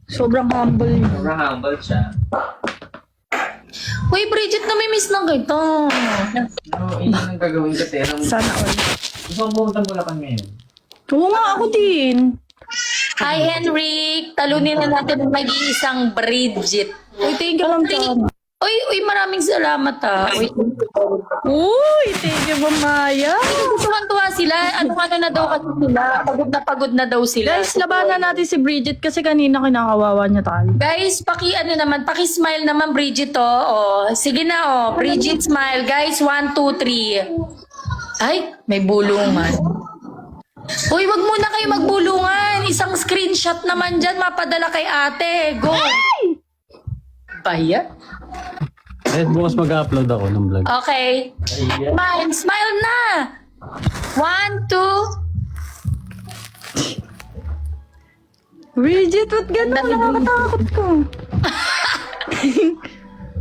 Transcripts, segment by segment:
Sobrang humble niya. Sobrang humble siya. Uy, Bridget, namimiss na kita. No, yun ang gagawin ko, Tera. Sana all. Gusto mong pumunta Bulacan ngayon? Oo nga, ako din. Hi, Henrik. Talunin na natin ang mag-iisang Bridget. Uy, thank you, Ma'am Chana. Uy, maraming salamat ha. Uy, thank you, Ma'am Maya. Tuwan-tuwa sila. Ano na daw kasi sila. Pagod na daw sila. Guys, labanan natin si Bridget kasi kanina kinakawawa niya tayo. Guys, paki-smile naman Bridget oh. Sige na oh. Bridget smile. Guys, 1, 2, 3. Ay, may bulungan. Uy, wag muna kayo magbulungan. Isang screenshot naman dyan, mapadala kay ate. Go! Baya? Eh, bukas mag-upload ako ng vlog. Okay. Smile na! 1, 2. Bridget, ba't gano'n? Nakakatakot ko.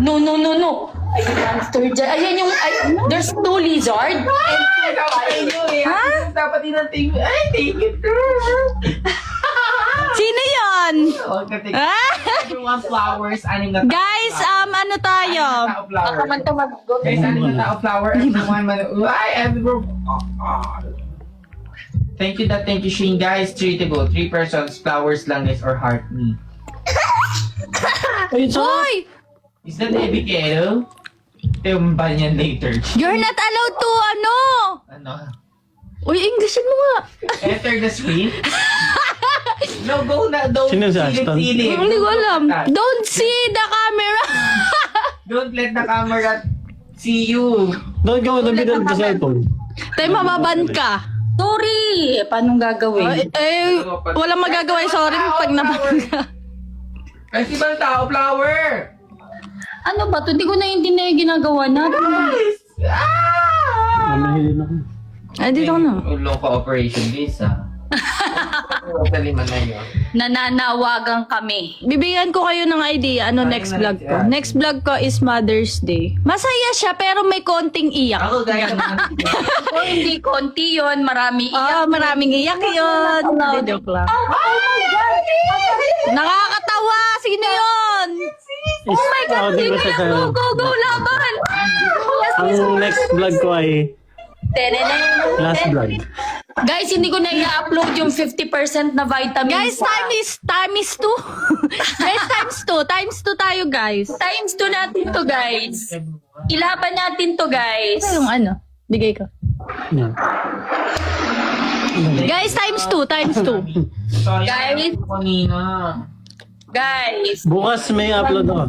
No. Ayun, monster dyan. Ayan yung, there's 2 lizard. Ha? Dapat din ang thank you. Ay, thank you, Sino yun? Ah? Everyone flowers, aning na Guys, ano tayo? tao flower. Baka man ito mag-go. Guys, aning na tao flower. Everyone, ay, everyone. Thank you, Shane. Guys, 3 to go. 3 persons, flowers lang guys, or heart me. Uy! Is that Ebikero? Yung ba niyan later? You're not allowed to, Ano? Uy, Englishin mo nga. Enter the screen? No, go na. Don't Sino si Ashton? silip-silip. Hindi ko alam. Don't see the camera. Don't let the camera see you. Don't go in the middle of the cellphone. Tay, mababan ka. Sorry! Paano gagawin? Walang magagawa. Sorry pag naban ka. Festival Tao Flower! Ano ba ito? Hindi ko naiintindihan yung ginagawa natin. Guys! Mamahilin ako. Ay, dito ko na. Ulong cooperation visa. Sa lima na yun. Nananawagan kami. Bibigyan ko kayo ng idea ano next vlog ko. Next vlog ko is Mother's Day. Masaya siya pero may konting iyak. Ako guys, Kung hindi konti yun, marami iyak. Maraming iyak yun. Hindi, joke lang. Nakakatawa! Sino yun? Oh my God! Go, laban! Ang next vlog ko ay last vlog. Guys, hindi ko na i-upload yung 50% na vitamin. Guys, time is 2. Guys, times 2 tayo, guys. Times 2 natin to, guys. Ilaban natin to, guys. Yung ano? Bigay ko. Yan. Guys, times 2. Guys. Kanina. Guys. Bukas may upload ako.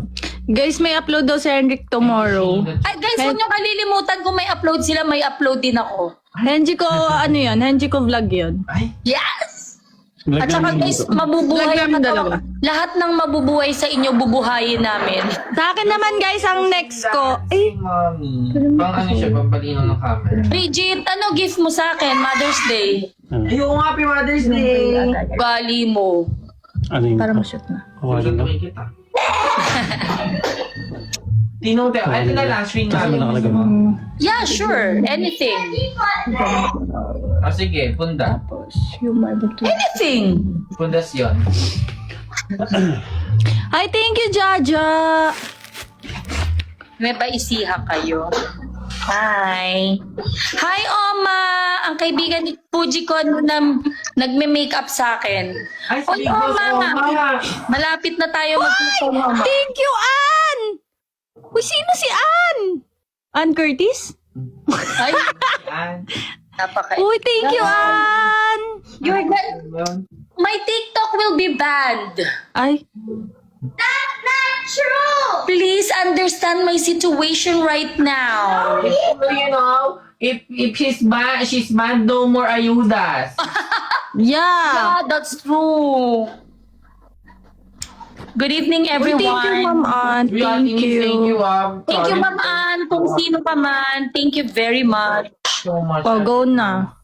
Guys, may upload daw si Henrik tomorrow. Ay, guys, huwag nyo kalilimutan kung may upload sila, may upload din ako. Henji ko, ano yun? Henji ko vlog yun. Ay, Yes! Vlog At saka namin guys, dito. mabubuhay Vlog namin na dalawa. lahat ng mabubuhay sa inyo, bubuhayin namin. Sa akin naman, guys, ang next ko. si Mommy. Pang ano siya, pampalino ng camera. Bridget, ano gift mo sa akin? Mother's Day. Ayun, Happy Mother's Day! Gali mo. Ano yun? Para ma-shoot na. Kuha lang. kita. Tinong tayo. Ay, ito na lang, screen namin. nakalagay mo. Yeah, sure. Anything. Sige, punda. Yung marble to. Anything. Pundas yun. Ay, thank you, Jaja. May paisiha kayo. Hi. Hi, Oma. Ang kaibigan ni Fuji ko na nagme-makeup sa akin. Ay, Oy, sige, Oma. Oma. Malapit na tayo magpunta, Oma. Thank you, Ann! Uy, sino si Ann? Ann Curtis? Ay, Yan. napaka. Uy, thank you, Ann! You're good. My TikTok will be banned. Ay, True. Please understand my situation right now. You know, if she's bad, no more ayudas. yeah. Yeah, that's true. Good evening, Uy, everyone. thank you, Ma'am Ann. Thank Thank you, you. Thank you, Ma'am Ann. Kung sino pa man, thank you very much. So much. Oh, go na.